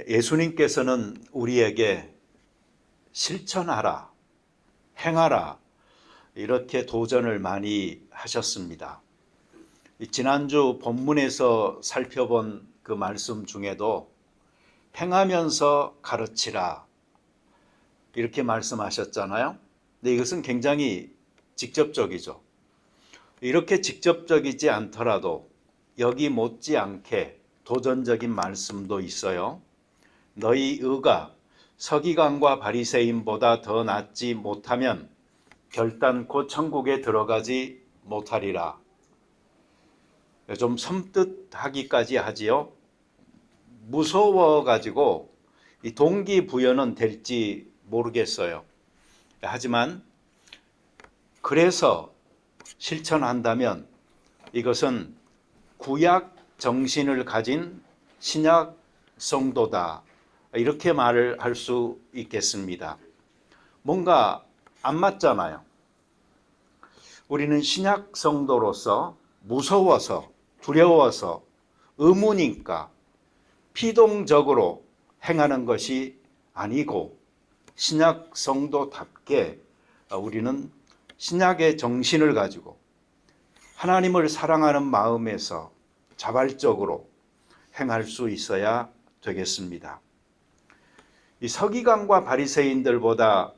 예수님께서는 우리에게 실천하라, 행하라 이렇게 도전을 많이 하셨습니다. 지난주 본문에서 살펴본 그 말씀 중에도 행하면서 가르치라 이렇게 말씀하셨잖아요. 근데 이것은 굉장히 직접적이죠. 이렇게 직접적이지 않더라도 여기 못지않게 도전적인 말씀도 있어요. 너희 의가 서기관과 바리새인보다 더 낫지 못하면 결단코 천국에 들어가지 못하리라. 좀 섬뜩하기까지 하지요. 무서워가지고 이 동기부여는 될지 모르겠어요. 하지만 그래서 실천한다면 이것은 구약 정신을 가진 신약 성도다 이렇게 말을 할 수 있겠습니다. 뭔가 안 맞잖아요. 우리는 신약 성도로서 무서워서 두려워서 의무니까 피동적으로 행하는 것이 아니고 신약 성도답게 우리는 신약의 정신을 가지고 하나님을 사랑하는 마음에서 자발적으로 행할 수 있어야 되겠습니다. 이 서기관과 바리새인들보다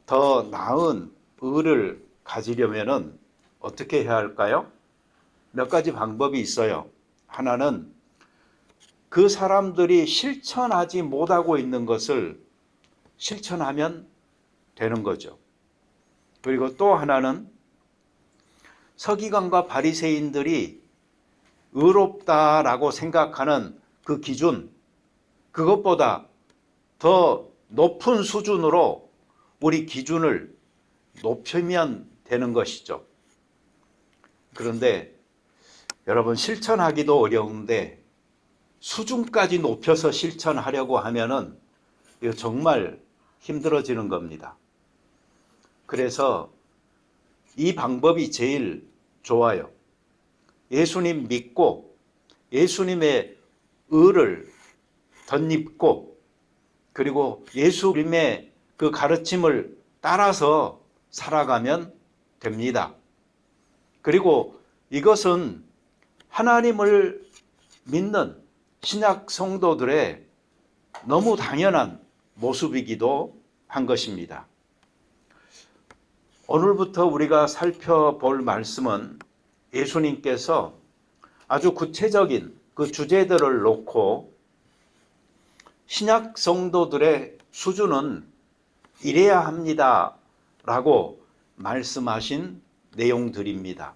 더 나은 의를 가지려면 어떻게 해야 할까요? 몇 가지 방법이 있어요. 하나는 그 사람들이 실천하지 못하고 있는 것을 실천하면 되는 거죠. 그리고 또 하나는 서기관과 바리새인들이 의롭다라고 생각하는 그 기준, 그것보다 더 높은 수준으로 우리 기준을 높이면 되는 것이죠. 그런데 여러분 실천하기도 어려운데 수준까지 높여서 실천하려고 하면은 이거 정말 힘들어지는 겁니다. 그래서 이 방법이 제일 좋아요. 예수님 믿고 예수님의 의를 덧입고 그리고 예수님의 그 가르침을 따라서 살아가면 됩니다. 그리고 이것은 하나님을 믿는 신약 성도들의 너무 당연한 모습이기도 한 것입니다. 오늘부터 우리가 살펴볼 말씀은 예수님께서 아주 구체적인 그 주제들을 놓고 신약 성도들의 수준은 이래야 합니다 라고 말씀하신 내용들입니다.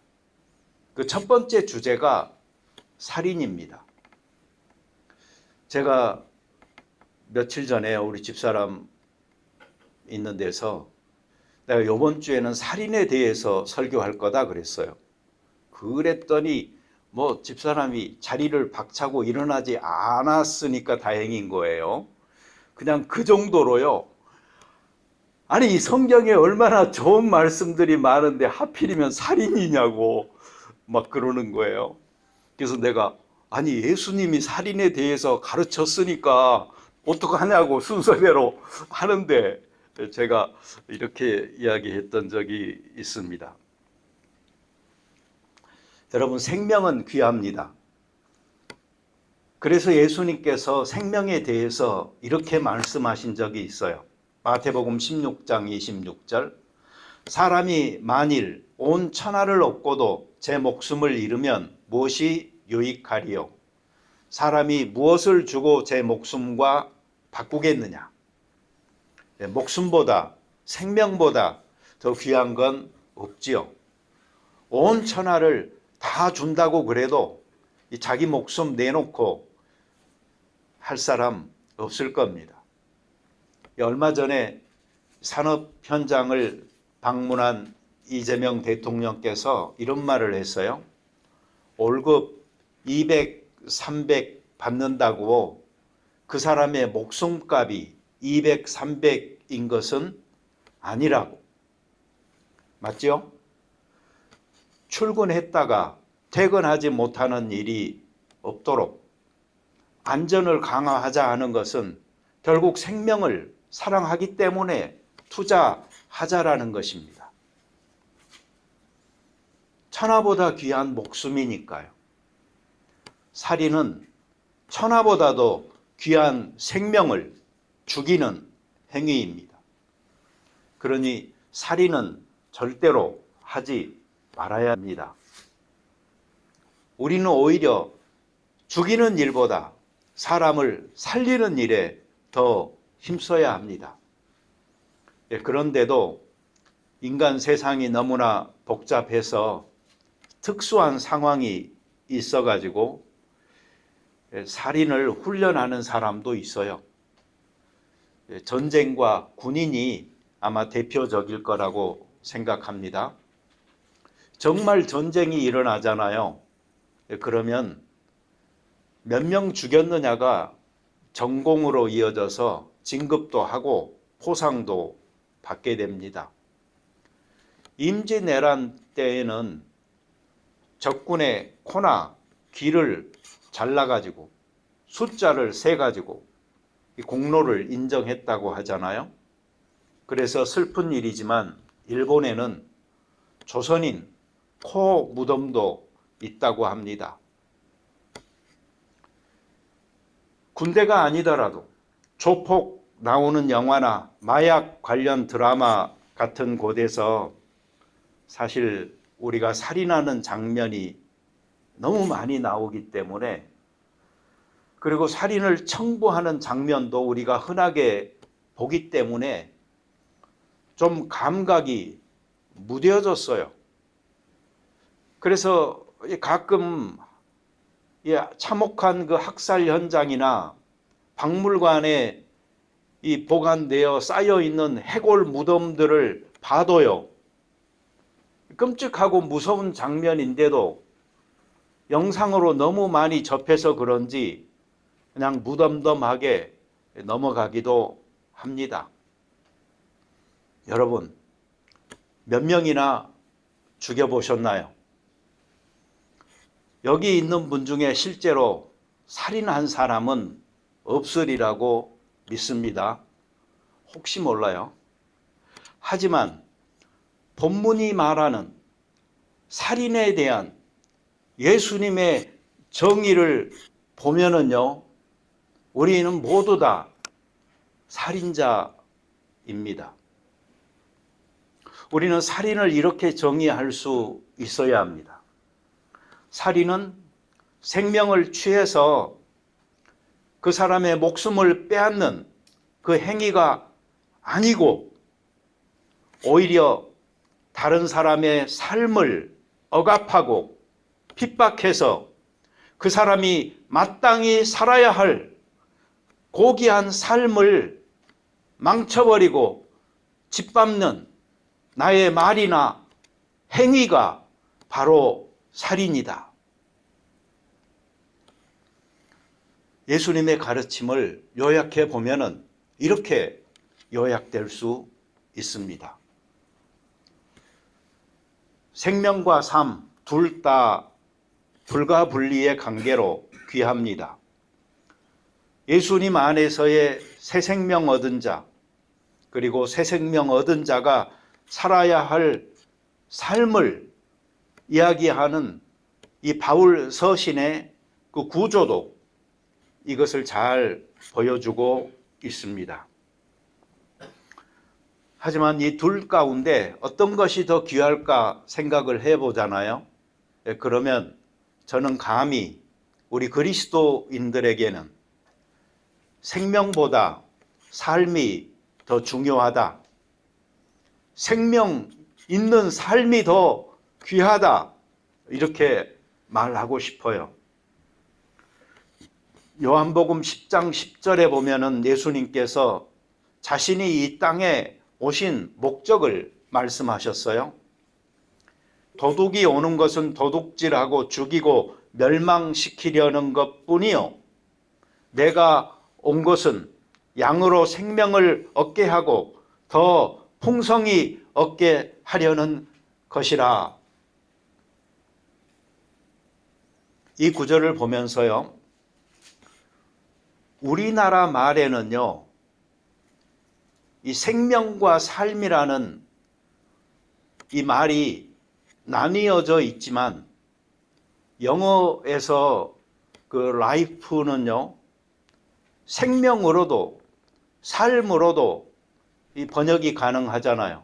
그 첫 번째 주제가 살인입니다. 제가 며칠 전에 우리 집사람 있는 데서 내가 이번 주에는 살인에 대해서 설교할 거다 그랬어요. 그랬더니 뭐 집사람이 자리를 박차고 일어나지 않았으니까 다행인 거예요. 그냥 그 정도로요. 아니 이 성경에 얼마나 좋은 말씀들이 많은데 하필이면 살인이냐고 막 그러는 거예요. 그래서 내가 아니 예수님이 살인에 대해서 가르쳤으니까 어떡하냐고 순서대로 하는데 제가 이렇게 이야기했던 적이 있습니다. 여러분 생명은 귀합니다. 그래서 예수님께서 생명에 대해서 이렇게 말씀하신 적이 있어요. 마태복음 16장 26절 사람이 만일 온 천하를 얻고도 제 목숨을 잃으면 무엇이 유익하리요? 사람이 무엇을 주고 제 목숨과 바꾸겠느냐? 목숨보다 생명보다 더 귀한 건 없지요. 온 천하를 다 준다고 그래도 자기 목숨 내놓고 할 사람 없을 겁니다. 얼마 전에 산업 현장을 방문한 이재명 대통령께서 이런 말을 했어요. 월급 200, 300 받는다고 그 사람의 목숨값이 200, 300인 것은 아니라고. 맞죠? 출근했다가 퇴근하지 못하는 일이 없도록 안전을 강화하자 하는 것은 결국 생명을 사랑하기 때문에 투자하자라는 것입니다. 천하보다 귀한 목숨이니까요. 살인은 천하보다도 귀한 생명을 죽이는 행위입니다. 그러니 살인은 절대로 하지 말아야 합니다. 우리는 오히려 죽이는 일보다 사람을 살리는 일에 더 힘써야 합니다. 그런데도 인간 세상이 너무나 복잡해서 특수한 상황이 있어가지고 살인을 훈련하는 사람도 있어요. 전쟁과 군인이 아마 대표적일 거라고 생각합니다. 정말 전쟁이 일어나잖아요. 그러면 몇 명 죽였느냐가 전공으로 이어져서 진급도 하고 포상도 받게 됩니다. 임진왜란 때에는 적군의 코나 귀를 잘라가지고 숫자를 세가지고 공로를 인정했다고 하잖아요. 그래서 슬픈 일이지만 일본에는 조선인 코 무덤도 있다고 합니다. 군대가 아니더라도 조폭 나오는 영화나 마약 관련 드라마 같은 곳에서 사실 우리가 살인하는 장면이 너무 많이 나오기 때문에, 그리고 살인을 청부하는 장면도 우리가 흔하게 보기 때문에 좀 감각이 무뎌졌어요. 그래서 가끔 참혹한 그 학살 현장이나 박물관에 이 보관되어 쌓여 있는 해골 무덤들을 봐도요, 끔찍하고 무서운 장면인데도 영상으로 너무 많이 접해서 그런지 그냥 무덤덤하게 넘어가기도 합니다. 여러분, 몇 명이나 죽여보셨나요? 여기 있는 분 중에 실제로 살인한 사람은 없으리라고 믿습니다. 혹시 몰라요. 하지만 본문이 말하는 살인에 대한 예수님의 정의를 보면은요, 우리는 모두 다 살인자입니다. 우리는 살인을 이렇게 정의할 수 있어야 합니다. 살인은 생명을 취해서 그 사람의 목숨을 빼앗는 그 행위가 아니고, 오히려 다른 사람의 삶을 억압하고 핍박해서 그 사람이 마땅히 살아야 할 고귀한 삶을 망쳐버리고 짓밟는 나의 말이나 행위가 바로 살인이다. 예수님의 가르침을 요약해 보면은 이렇게 요약될 수 있습니다. 생명과 삶 둘 다 불가분리의 관계로 귀합니다. 예수님 안에서의 새 생명 얻은 자, 그리고 새 생명 얻은 자가 살아야 할 삶을 이야기하는 이 바울 서신의 그 구조도 이것을 잘 보여주고 있습니다. 하지만 이 둘 가운데 어떤 것이 더 귀할까 생각을 해보잖아요. 그러면 저는 감히 우리 그리스도인들에게는 생명보다 삶이 더 중요하다, 생명 있는 삶이 더 귀하다, 이렇게 말하고 싶어요. 요한복음 10장 10절에 보면은 예수님께서 자신이 이 땅에 오신 목적을 말씀하셨어요. 도둑이 오는 것은 도둑질하고 죽이고 멸망시키려는 것뿐이요, 내가 온 것은 양으로 생명을 얻게 하고 더 풍성히 얻게 하려는 것이라. 이 구절을 보면서요, 우리나라 말에는요, 이 생명과 삶이라는 이 말이 나뉘어져 있지만 영어에서 그 life는요, 생명으로도 삶으로도 이 번역이 가능하잖아요.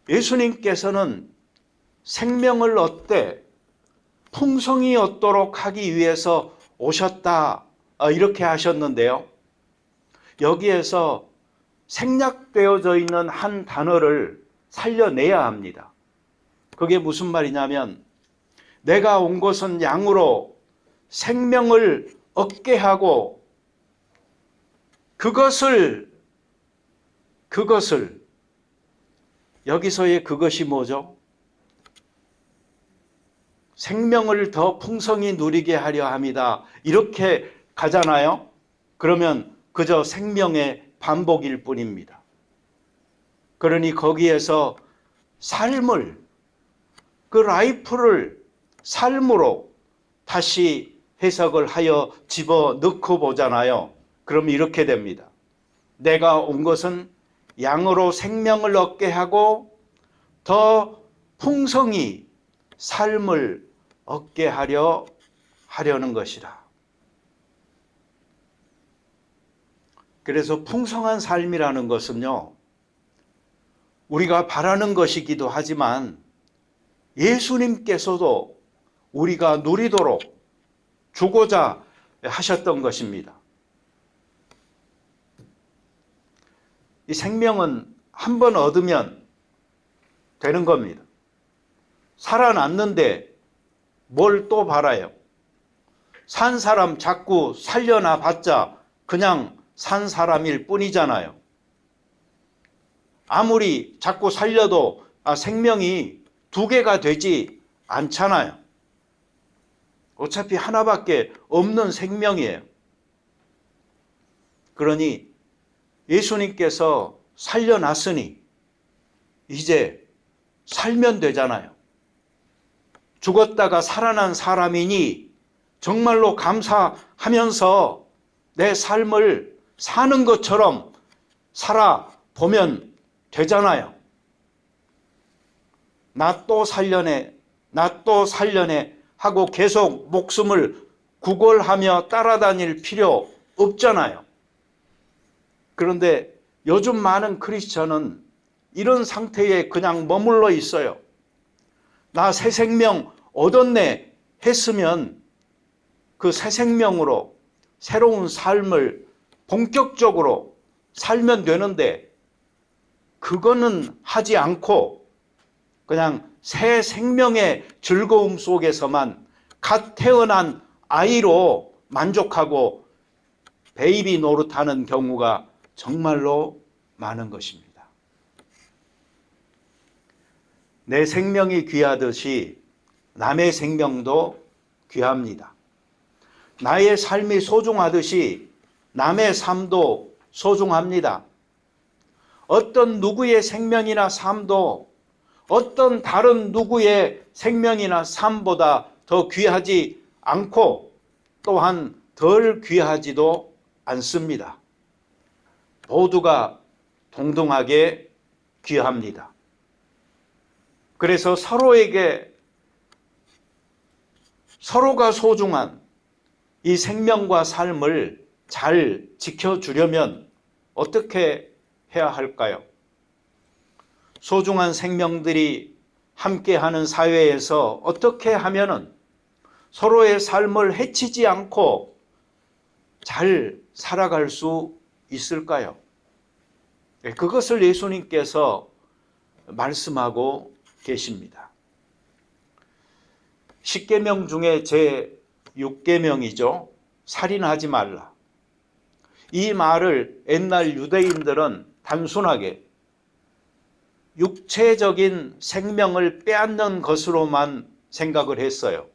예수님께서는 생명을 얻되 풍성이 얻도록 하기 위해서 오셨다, 이렇게 하셨는데요. 여기에서 생략되어져 있는 한 단어를 살려내야 합니다. 그게 무슨 말이냐면, 내가 온 것은 양으로 생명을 얻게 하고 그것을 여기서의 그것이 뭐죠? 생명을 더 풍성히 누리게 하려 합니다. 이렇게 가잖아요. 그러면 그저 생명의 반복일 뿐입니다. 그러니 거기에서 삶을, 그 라이프를 삶으로 다시 해석을 하여 집어넣고 보잖아요. 그럼 이렇게 됩니다. 내가 온 것은 양으로 생명을 얻게 하고 더 풍성히 삶을 얻게 하려는 것이라. 그래서 풍성한 삶이라는 것은요, 우리가 바라는 것이기도 하지만 예수님께서도 우리가 누리도록 주고자 하셨던 것입니다. 이 생명은 한 번 얻으면 되는 겁니다. 살아났는데 뭘 또 바라요? 산 사람 자꾸 살려놔 봤자 그냥 산 사람일 뿐이잖아요. 아무리 자꾸 살려도 생명이 두 개가 되지 않잖아요. 어차피 하나밖에 없는 생명이에요. 그러니 예수님께서 살려놨으니 이제 살면 되잖아요. 죽었다가 살아난 사람이니 정말로 감사하면서 내 삶을 사는 것처럼 살아보면 되잖아요. 나 또 살려내, 나 또 살려내 하고 계속 목숨을 구걸하며 따라다닐 필요 없잖아요. 그런데 요즘 많은 크리스천은 이런 상태에 그냥 머물러 있어요. 나 새 생명 얻었네 했으면 그 새 생명으로 새로운 삶을 본격적으로 살면 되는데 그거는 하지 않고 그냥 새 생명의 즐거움 속에서만 갓 태어난 아이로 만족하고 베이비 노릇하는 경우가 정말로 많은 것입니다. 내 생명이 귀하듯이 남의 생명도 귀합니다. 나의 삶이 소중하듯이 남의 삶도 소중합니다. 어떤 누구의 생명이나 삶도 어떤 다른 누구의 생명이나 삶보다 더 귀하지 않고 또한 덜 귀하지도 않습니다. 모두가 동등하게 귀합니다. 그래서 서로에게 서로가 소중한 이 생명과 삶을 잘 지켜주려면 어떻게 해야 할까요? 소중한 생명들이 함께하는 사회에서 어떻게 하면은 서로의 삶을 해치지 않고 잘 살아갈 수 있을까요? 그것을 예수님께서 말씀하고 계십니다. 10계명 중에 제 6계명이죠. 살인하지 말라. 이 말을 옛날 유대인들은 단순하게 육체적인 생명을 빼앗는 것으로만 생각을 했어요.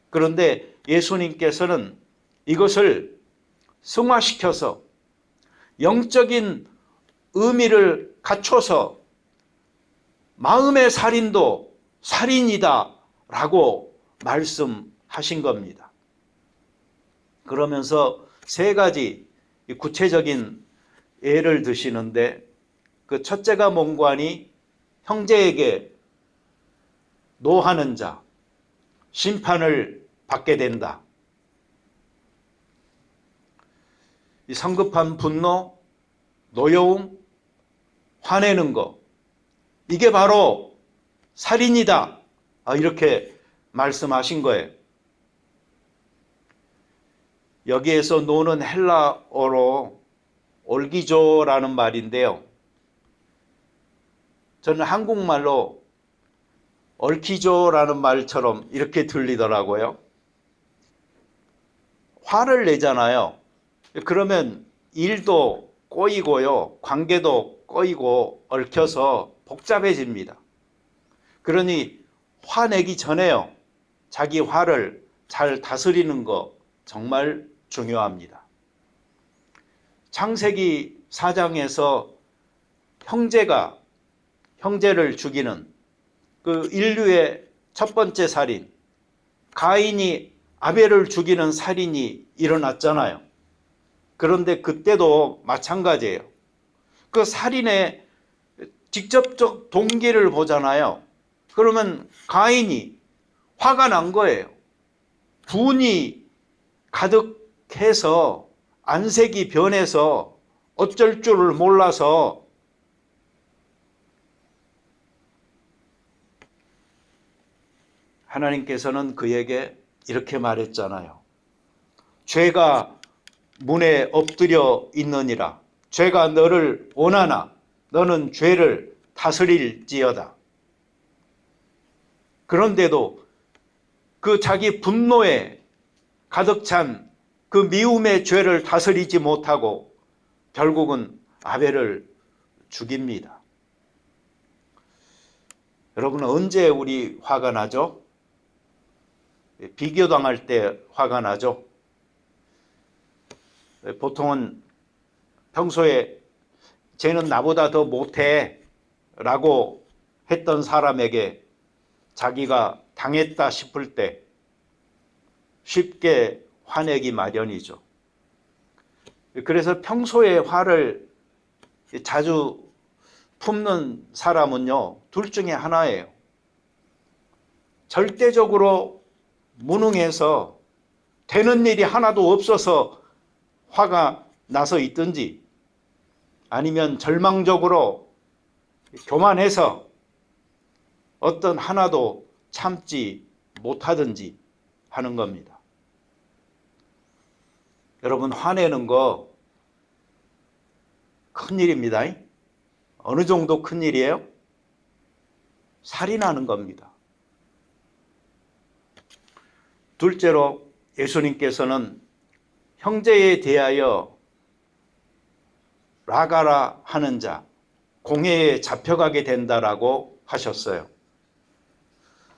그런데 예수님께서는 이것을 승화시켜서 영적인 의미를 갖춰서 마음의 살인도 살인이다 라고 말씀하신 겁니다. 그러면서 세 가지 구체적인 예를 드시는데, 그 첫째가 뭔고 하니 형제에게 노하는 자, 심판을 받게 된다. 이 성급한 분노, 노여움, 화내는 거, 이게 바로 살인이다. 이렇게 말씀하신 거예요. 여기에서 노는 헬라어로 올기조라는 말인데요. 저는 한국말로 얽히조라는 말처럼 이렇게 들리더라고요. 화를 내잖아요. 그러면 일도 꼬이고요, 관계도 꼬이고 얽혀서 복잡해집니다. 그러니 화내기 전에요, 자기 화를 잘 다스리는 거 정말 중요합니다. 창세기 4장에서 형제가 형제를 죽이는 그 인류의 첫 번째 살인, 가인이 아벨을 죽이는 살인이 일어났잖아요. 그런데 그때도 마찬가지예요. 그 살인의 직접적 동기를 보잖아요. 그러면 가인이 화가 난 거예요. 분이 가득해서 안색이 변해서 어쩔 줄을 몰라서 하나님께서는 그에게 이렇게 말했잖아요. 죄가 문에 엎드려 있느니라. 죄가 너를 원하나 너는 죄를 다스릴지어다. 그런데도 그 자기 분노에 가득 찬 그 미움의 죄를 다스리지 못하고 결국은 아벨을 죽입니다. 여러분, 언제 우리 화가 나죠? 비교당할 때 화가 나죠? 보통은 평소에 쟤는 나보다 더 못해 라고 했던 사람에게 자기가 당했다 싶을 때 쉽게 화내기 마련이죠. 그래서 평소에 화를 자주 품는 사람은요, 둘 중에 하나예요. 절대적으로 무능해서 되는 일이 하나도 없어서 화가 나서 있든지, 아니면 절망적으로 교만해서 어떤 하나도 참지 못하든지 하는 겁니다. 여러분, 화내는 거 큰일입니다. 어느 정도 큰일이에요? 살인하는 겁니다. 둘째로 예수님께서는 형제에 대하여 라가라 하는 자, 공회에 잡혀가게 된다라고 하셨어요.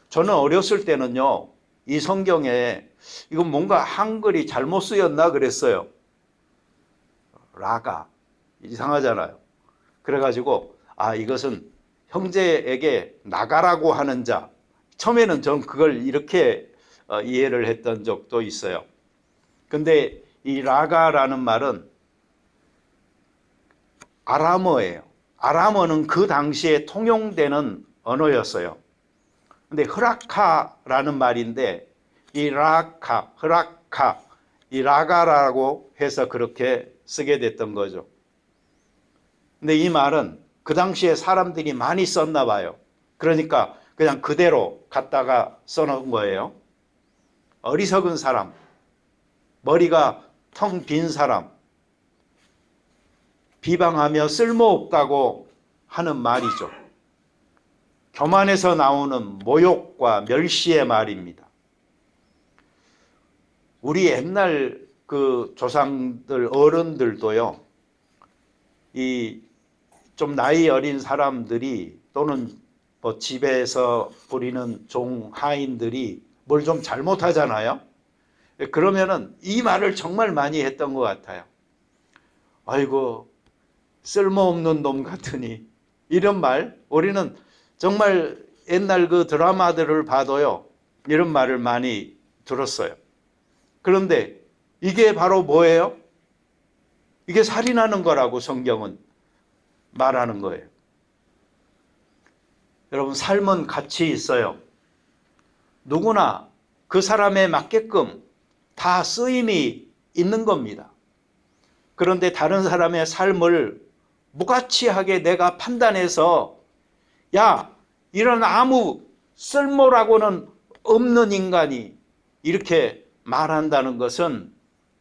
저는 어렸을 때는요, 이 성경에 이건 뭔가 한글이 잘못 쓰였나 그랬어요. 라가 이상하잖아요. 그래가지고 이것은 형제에게 나가라고 하는 자, 처음에는 전 그걸 이렇게 이해를 했던 적도 있어요. 근데 이 라가라는 말은 아람어예요. 아람어는 그 당시에 통용되는 언어였어요. 근데 흐라카라는 말인데 이 라카, 흐라카, 이 라가라고 해서 그렇게 쓰게 됐던 거죠. 근데 이 말은 그 당시에 사람들이 많이 썼나 봐요. 그러니까 그냥 그대로 갖다가 써놓은 거예요. 어리석은 사람, 머리가 텅 빈 사람, 비방하며 쓸모없다고 하는 말이죠. 교만에서 나오는 모욕과 멸시의 말입니다. 우리 옛날 그 조상들, 어른들도요, 이 좀 나이 어린 사람들이 또는 뭐 집에서 부리는 종 하인들이 뭘 좀 잘못하잖아요. 그러면은 이 말을 정말 많이 했던 것 같아요. 아이고, 쓸모없는 놈 같으니. 이런 말, 우리는 정말 옛날 그 드라마들을 봐도요, 이런 말을 많이 들었어요. 그런데 이게 바로 뭐예요? 이게 살인하는 거라고 성경은 말하는 거예요. 여러분, 삶은 가치 있어요. 누구나 그 사람에 맞게끔 다 쓰임이 있는 겁니다. 그런데 다른 사람의 삶을 무가치하게 내가 판단해서 야, 이런 아무 쓸모라고는 없는 인간이 이렇게 말한다는 것은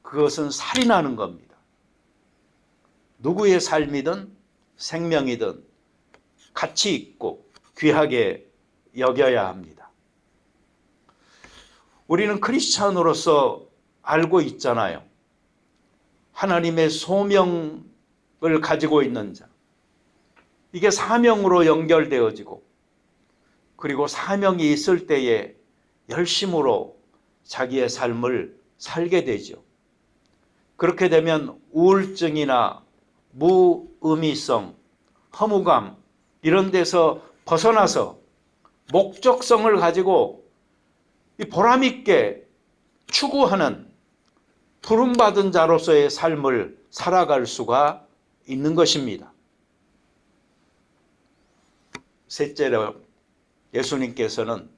그것은 살인하는 겁니다. 누구의 삶이든 생명이든 가치 있고 귀하게 여겨야 합니다. 우리는 크리스찬으로서 알고 있잖아요. 하나님의 소명을 가지고 있는 자. 이게 사명으로 연결되어지고 그리고 사명이 있을 때에 열심으로 자기의 삶을 살게 되죠. 그렇게 되면 우울증이나 무의미성, 허무감 이런 데서 벗어나서 목적성을 가지고 보람 있게 추구하는 부름받은 자로서의 삶을 살아갈 수가 있는 것입니다. 셋째로 예수님께서는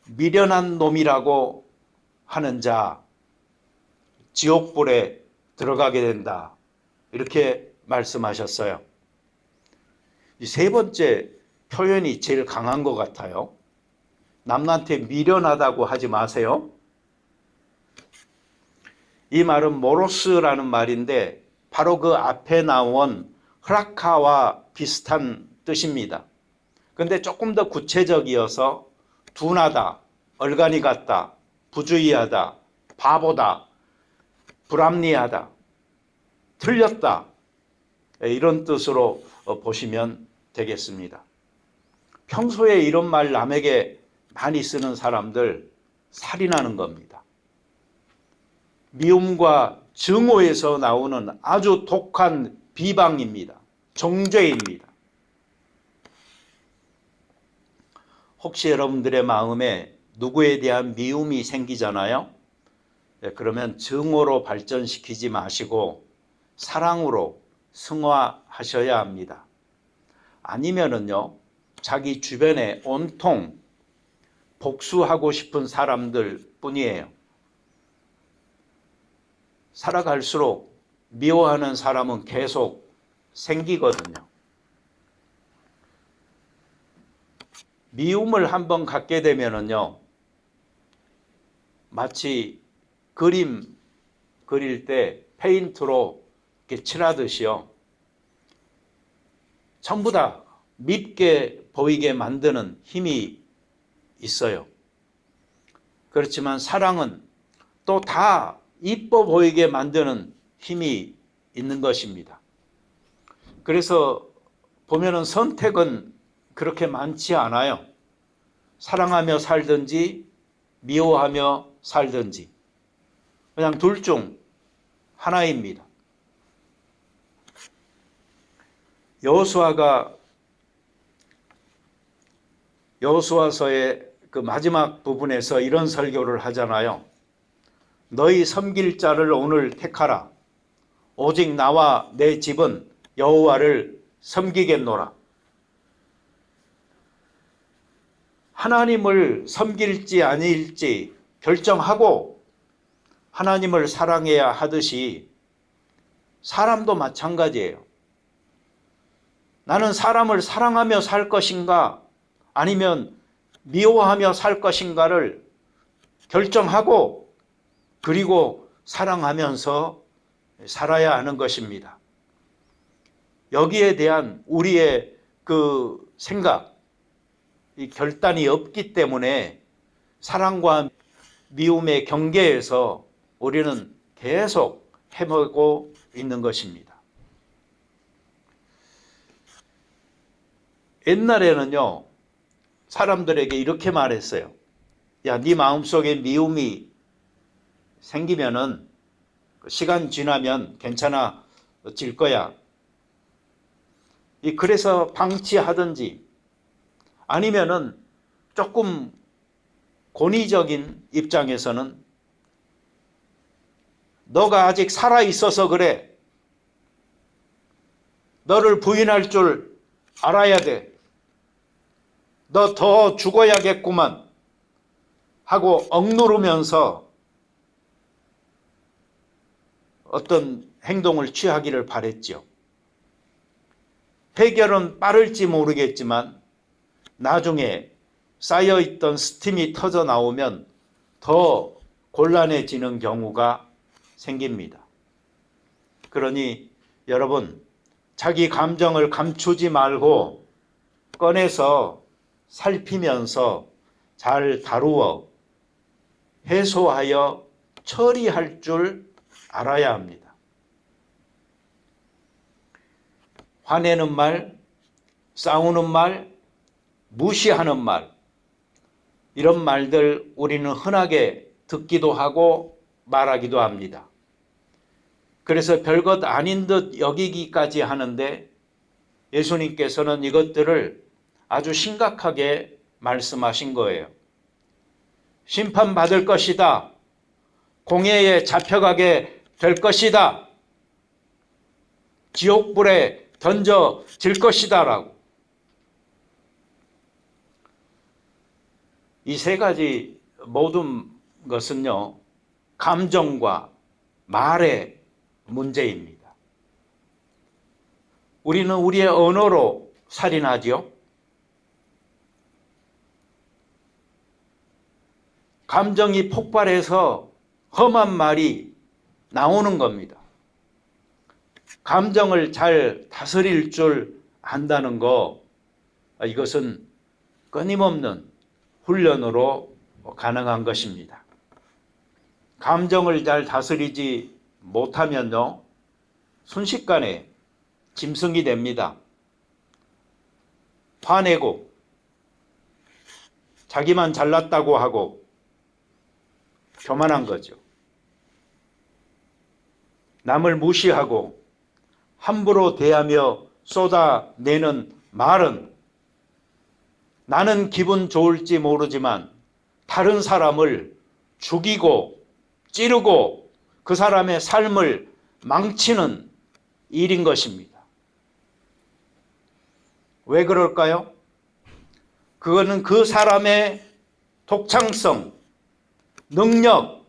미련한 놈이라고 하는 자, 지옥불에 들어가게 된다. 이렇게 말씀하셨어요. 이 세 번째 표현이 제일 강한 것 같아요. 남한테 미련하다고 하지 마세요. 이 말은 모로스라는 말인데 바로 그 앞에 나온 흐라카와 비슷한 뜻입니다. 근데 조금 더 구체적이어서 둔하다, 얼간이 같다, 부주의하다, 바보다, 불합리하다, 틀렸다 이런 뜻으로 보시면 되겠습니다. 평소에 이런 말 남에게 많이 쓰는 사람들 살인하는 겁니다. 미움과 증오에서 나오는 아주 독한 비방입니다. 정죄입니다. 혹시 여러분들의 마음에 누구에 대한 미움이 생기잖아요. 그러면 증오로 발전시키지 마시고 사랑으로 승화하셔야 합니다. 아니면은요, 자기 주변에 온통 복수하고 싶은 사람들 뿐이에요. 살아갈수록 미워하는 사람은 계속 생기거든요. 미움을 한번 갖게 되면은요, 마치 그림 그릴 때 페인트로 이렇게 칠하듯이요, 전부 다 밉게 보이게 만드는 힘이 있어요. 그렇지만 사랑은 또 다 이뻐 보이게 만드는 힘이 있는 것입니다. 그래서 보면은 선택은 그렇게 많지 않아요. 사랑하며 살든지 미워하며 살든지 그냥 둘 중 하나입니다. 여호수아서의 그 마지막 부분에서 이런 설교를 하잖아요. 너희 섬길 자를 오늘 택하라. 오직 나와 내 집은 여호와를 섬기겠노라. 하나님을 섬길지 아닐지 결정하고 하나님을 사랑해야 하듯이 사람도 마찬가지예요. 나는 사람을 사랑하며 살 것인가 아니면 미워하며 살 것인가를 결정하고 그리고 사랑하면서 살아야 하는 것입니다. 여기에 대한 우리의 그 생각, 이 결단이 없기 때문에 사랑과 미움의 경계에서 우리는 계속 헤매고 있는 것입니다. 옛날에는요, 사람들에게 이렇게 말했어요. 야, 네 마음속에 미움이 생기면은 시간 지나면 괜찮아질 거야. 그래서 방치하든지 아니면은 조금 권위적인 입장에서는 너가 아직 살아 있어서 그래. 너를 부인할 줄 알아야 돼. 너 더 죽어야겠구만 하고 억누르면서 어떤 행동을 취하기를 바랬죠. 해결은 빠를지 모르겠지만 나중에 쌓여있던 스팀이 터져 나오면 더 곤란해지는 경우가 생깁니다. 그러니 여러분, 자기 감정을 감추지 말고 꺼내서 살피면서 잘 다루어 해소하여 처리할 줄 알아야 합니다. 화내는 말, 싸우는 말, 무시하는 말, 이런 말들 우리는 흔하게 듣기도 하고 말하기도 합니다. 그래서 별것 아닌 듯 여기기까지 하는데 예수님께서는 이것들을 아주 심각하게 말씀하신 거예요. 심판받을 것이다. 공회에 잡혀가게 될 것이다. 지옥불에 던져질 것이다 라고. 이 세 가지 모든 것은요, 감정과 말의 문제입니다. 우리는 우리의 언어로 살인하지요. 감정이 폭발해서 험한 말이 나오는 겁니다. 감정을 잘 다스릴 줄 안다는 거, 이것은 끊임없는 훈련으로 가능한 것입니다. 감정을 잘 다스리지 못하면요, 순식간에 짐승이 됩니다. 화내고 자기만 잘났다고 하고 교만한 거죠. 남을 무시하고 함부로 대하며 쏟아내는 말은 나는 기분 좋을지 모르지만 다른 사람을 죽이고 찌르고 그 사람의 삶을 망치는 일인 것입니다. 왜 그럴까요? 그거는 그 사람의 독창성, 능력,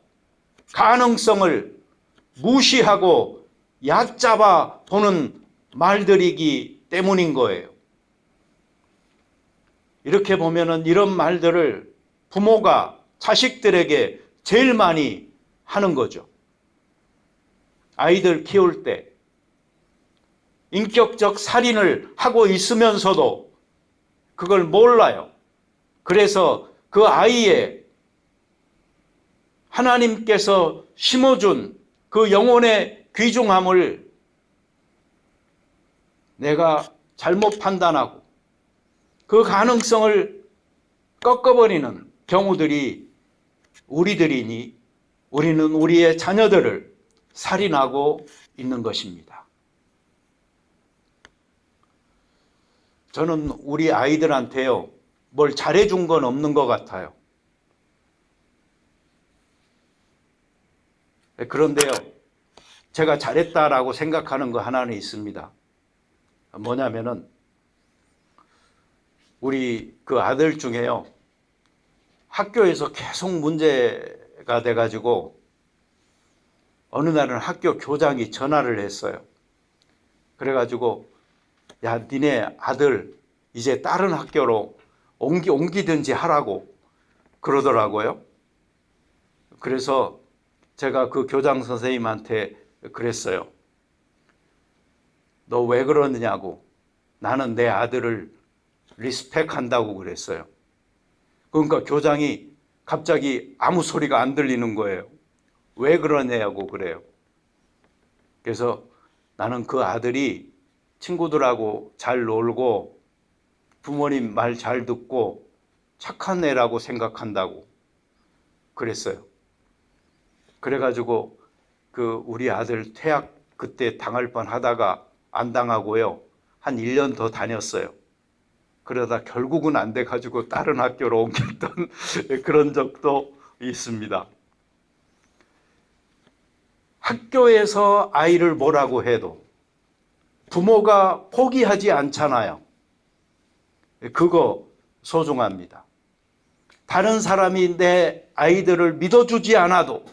가능성을 무시하고 얕잡아 보는 말들이기 때문인 거예요. 이렇게 보면은 이런 말들을 부모가 자식들에게 제일 많이 하는 거죠. 아이들 키울 때 인격적 살인을 하고 있으면서도 그걸 몰라요. 그래서 그 아이의 하나님께서 심어준 그 영혼의 귀중함을 내가 잘못 판단하고 그 가능성을 꺾어버리는 경우들이 우리들이니 우리는 우리의 자녀들을 살인하고 있는 것입니다. 저는 우리 아이들한테요, 뭘 잘해준 건 없는 것 같아요. 그런데요, 제가 잘했다라고 생각하는 거 하나는 있습니다. 뭐냐면은 우리 그 아들 중에요, 학교에서 계속 문제가 돼가지고 어느 날은 학교 교장이 전화를 했어요. 그래가지고 야, 니네 아들 이제 다른 학교로 옮기든지 하라고 그러더라고요. 그래서 제가 그 교장 선생님한테 그랬어요. 너 왜 그러느냐고. 나는 내 아들을 리스펙한다고 그랬어요. 그러니까 교장이 갑자기 아무 소리가 안 들리는 거예요. 왜 그러냐고 그래요. 그래서 나는 그 아들이 친구들하고 잘 놀고 부모님 말 잘 듣고 착한 애라고 생각한다고 그랬어요. 그래가지고 그 우리 아들 퇴학 그때 당할 뻔 하다가 안 당하고요, 한 1년 더 다녔어요. 그러다 결국은 안 돼가지고 다른 학교로 옮겼던 그런 적도 있습니다. 학교에서 아이를 뭐라고 해도 부모가 포기하지 않잖아요. 그거 소중합니다. 다른 사람이 내 아이들을 믿어주지 않아도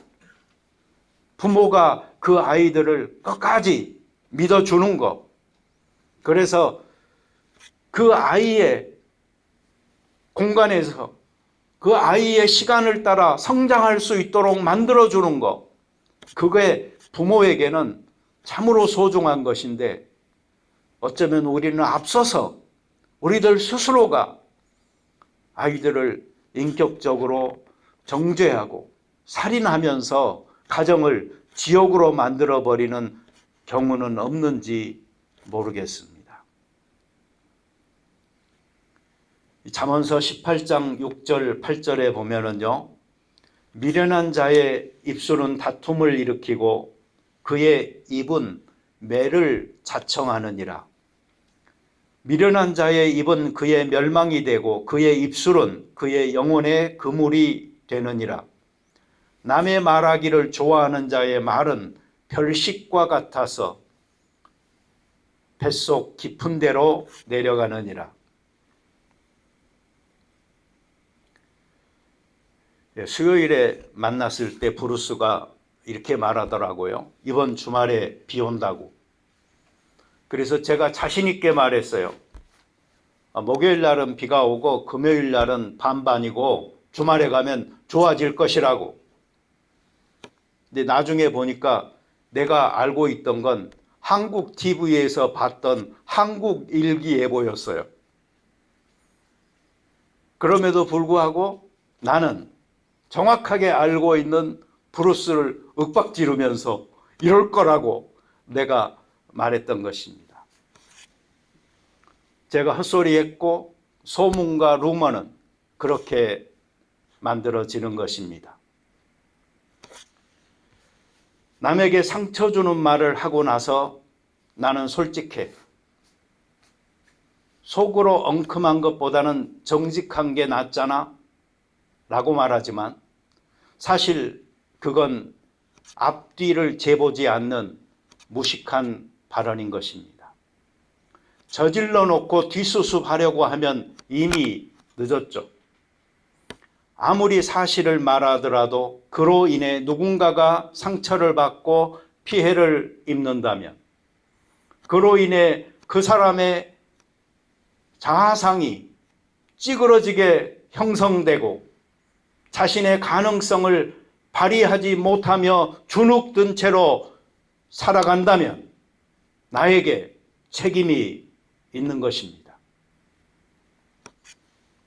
부모가 그 아이들을 끝까지 믿어주는 것. 그래서 그 아이의 공간에서 그 아이의 시간을 따라 성장할 수 있도록 만들어주는 것. 그게 부모에게는 참으로 소중한 것인데 어쩌면 우리는 앞서서 우리들 스스로가 아이들을 인격적으로 정죄하고 살인하면서 가정을 지옥으로 만들어버리는 경우는 없는지 모르겠습니다. 잠언서 18장 6절 8절에 보면은요, 미련한 자의 입술은 다툼을 일으키고 그의 입은 매를 자청하느니라. 미련한 자의 입은 그의 멸망이 되고 그의 입술은 그의 영혼의 그물이 되느니라. 남의 말하기를 좋아하는 자의 말은 별식과 같아서 뱃속 깊은 데로 내려가느니라. 수요일에 만났을 때 브루스가 이렇게 말하더라고요. 이번 주말에 비 온다고. 그래서 제가 자신 있게 말했어요. 목요일 날은 비가 오고 금요일 날은 반반이고 주말에 가면 좋아질 것이라고. 근데 나중에 보니까 내가 알고 있던 건 한국 TV에서 봤던 한국 일기예보였어요. 그럼에도 불구하고 나는 정확하게 알고 있는 브루스를 윽박지르면서 이럴 거라고 내가 말했던 것입니다. 제가 헛소리했고 소문과 루머는 그렇게 만들어지는 것입니다. 남에게 상처 주는 말을 하고 나서 나는 솔직해. 속으로 엉큼한 것보다는 정직한 게 낫잖아 라고 말하지만 사실 그건 앞뒤를 재보지 않는 무식한 발언인 것입니다. 저질러 놓고 뒷수습하려고 하면 이미 늦었죠. 아무리 사실을 말하더라도 그로 인해 누군가가 상처를 받고 피해를 입는다면, 그로 인해 그 사람의 자아상이 찌그러지게 형성되고 자신의 가능성을 발휘하지 못하며 주눅든 채로 살아간다면 나에게 책임이 있는 것입니다.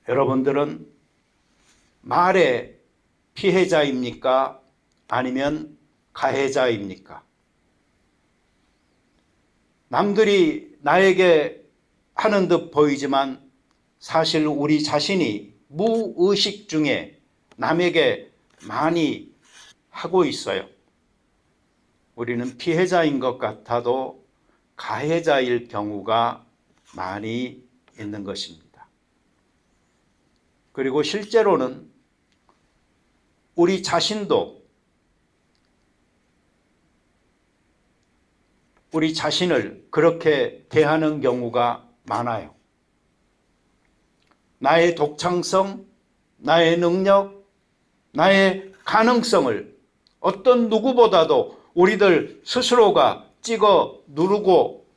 여러분들은 말의 피해자입니까? 아니면 가해자입니까? 남들이 나에게 하는 듯 보이지만 사실 우리 자신이 무의식 중에 남에게 많이 하고 있어요. 우리는 피해자인 것 같아도 가해자일 경우가 많이 있는 것입니다. 그리고 실제로는 우리 자신도 우리 자신을 그렇게 대하는 경우가 많아요. 나의 독창성, 나의 능력, 나의 가능성을 어떤 누구보다도 우리들 스스로가 찍어 누르고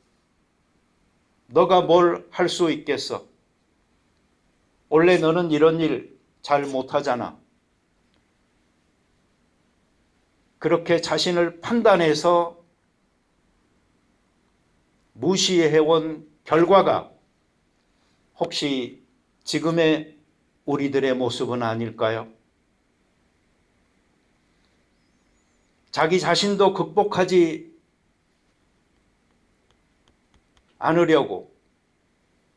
너가 뭘 할 수 있겠어? 원래 너는 이런 일 잘 못하잖아. 그렇게 자신을 판단해서 무시해온 결과가 혹시 지금의 우리들의 모습은 아닐까요? 자기 자신도 극복하지 않으려고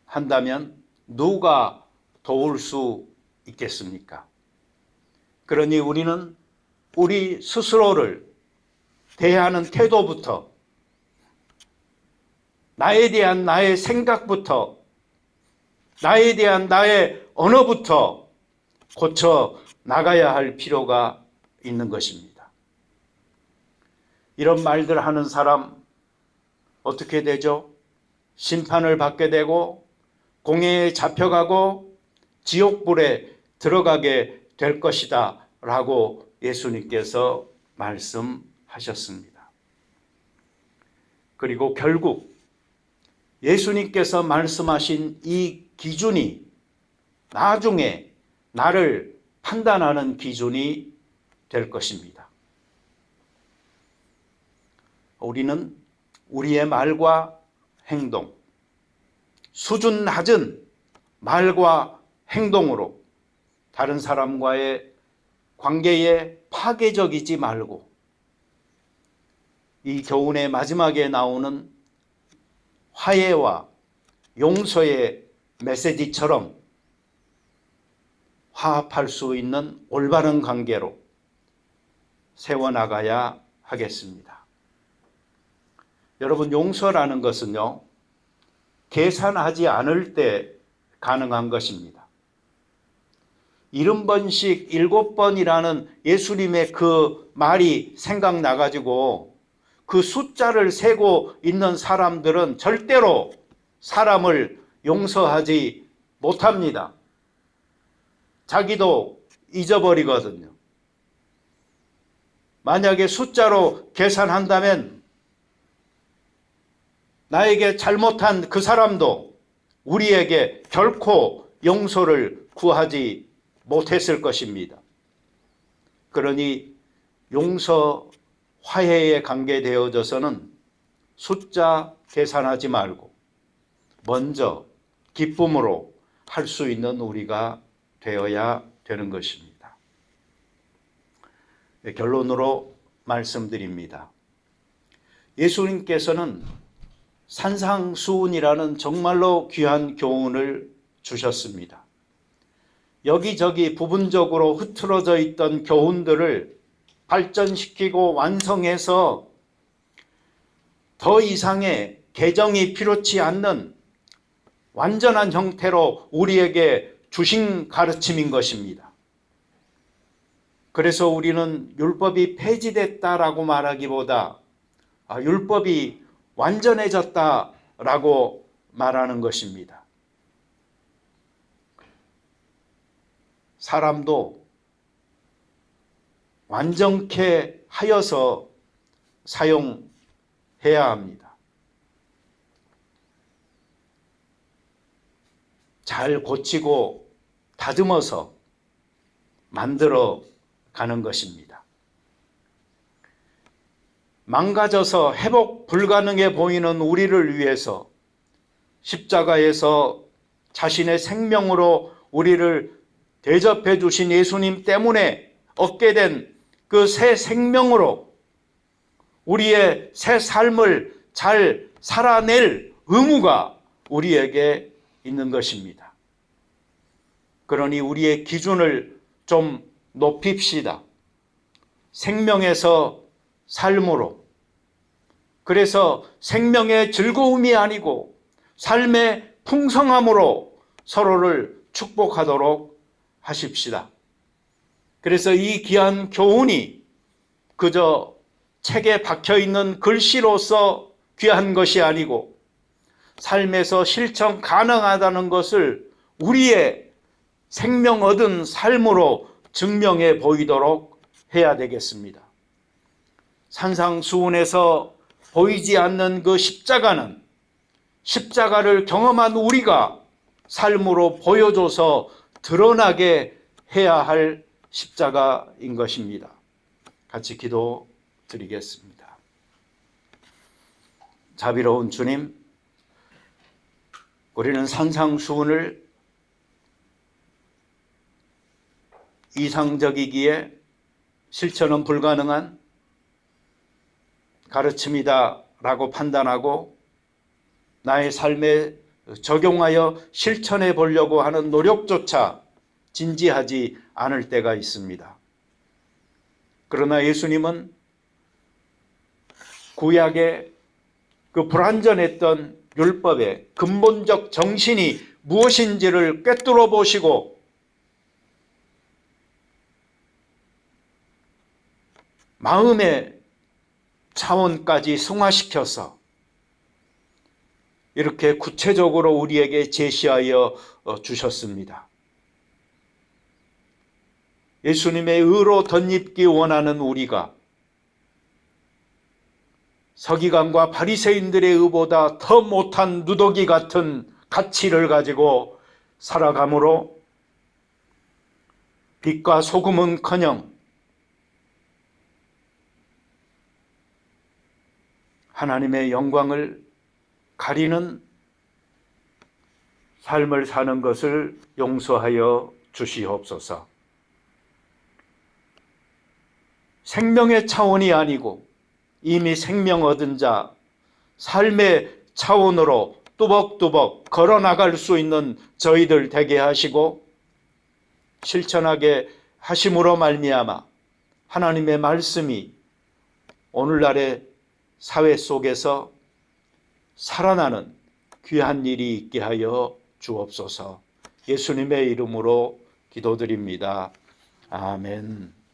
한다면 누가 도울 수 있겠습니까? 그러니 우리는 우리 스스로를 대하는 태도부터, 나에 대한 나의 생각부터, 나에 대한 나의 언어부터 고쳐 나가야 할 필요가 있는 것입니다. 이런 말들 하는 사람 어떻게 되죠? 심판을 받게 되고 공회에 잡혀가고 지옥불에 들어가게 될 것이다 라고 예수님께서 말씀하셨습니다. 그리고 결국 예수님께서 말씀하신 이 기준이 나중에 나를 판단하는 기준이 될 것입니다. 우리는 우리의 말과 행동, 수준 낮은 말과 행동으로 다른 사람과의 관계에 파괴적이지 말고 이 교훈의 마지막에 나오는 화해와 용서의 메시지처럼 화합할 수 있는 올바른 관계로 세워나가야 하겠습니다. 여러분, 용서라는 것은요, 계산하지 않을 때 가능한 것입니다. 70번씩 7번이라는 예수님의 그 말이 생각나가지고 그 숫자를 세고 있는 사람들은 절대로 사람을 용서하지 못합니다. 자기도 잊어버리거든요. 만약에 숫자로 계산한다면 나에게 잘못한 그 사람도 우리에게 결코 용서를 구하지 못했을 것입니다. 그러니 용서, 화해에 관계되어져서는 숫자 계산하지 말고 먼저 기쁨으로 할 수 있는 우리가 되어야 되는 것입니다. 결론으로 말씀드립니다. 예수님께서는 산상수훈이라는 정말로 귀한 교훈을 주셨습니다. 여기저기 부분적으로 흐트러져 있던 교훈들을 발전시키고 완성해서 더 이상의 개정이 필요치 않는 완전한 형태로 우리에게 주신 가르침인 것입니다. 그래서 우리는 율법이 폐지됐다라고 말하기보다 율법이 완전해졌다라고 말하는 것입니다. 사람도 완전케 하여서 사용해야 합니다. 잘 고치고 다듬어서 만들어 가는 것입니다. 망가져서 회복 불가능해 보이는 우리를 위해서 십자가에서 자신의 생명으로 우리를 대접해 주신 예수님 때문에 얻게 된 그 새 생명으로 우리의 새 삶을 잘 살아낼 의무가 우리에게 있는 것입니다. 그러니 우리의 기준을 좀 높입시다. 생명에서 삶으로. 그래서 생명의 즐거움이 아니고 삶의 풍성함으로 서로를 축복하도록 하십시다. 그래서 이 귀한 교훈이 그저 책에 박혀있는 글씨로서 귀한 것이 아니고 삶에서 실천 가능하다는 것을 우리의 생명 얻은 삶으로 증명해 보이도록 해야 되겠습니다. 산상수훈에서 보이지 않는 그 십자가는 십자가를 경험한 우리가 삶으로 보여줘서 드러나게 해야 할 십자가인 것입니다. 같이 기도드리겠습니다. 자비로운 주님, 우리는 산상수훈을 이상적이기에 실천은 불가능한 가르침이다라고 판단하고 나의 삶에 적용하여 실천해 보려고 하는 노력조차 진지하지 않을 때가 있습니다. 그러나 예수님은 구약의 그 불완전했던 율법의 근본적 정신이 무엇인지를 꿰뚫어 보시고 마음에 차원까지 승화시켜서 이렇게 구체적으로 우리에게 제시하여 주셨습니다. 예수님의 의로 덧입기 원하는 우리가 서기관과 바리새인들의 의보다 더 못한 누더기 같은 가치를 가지고 살아가므로 빛과 소금은커녕 하나님의 영광을 가리는 삶을 사는 것을 용서하여 주시옵소서. 생명의 차원이 아니고 이미 생명 얻은 자, 삶의 차원으로 뚜벅뚜벅 걸어나갈 수 있는 저희들 되게 하시고 실천하게 하심으로 말미암아 하나님의 말씀이 오늘날의 사회 속에서 살아나는 귀한 일이 있게 하여 주옵소서. 예수님의 이름으로 기도드립니다. 아멘.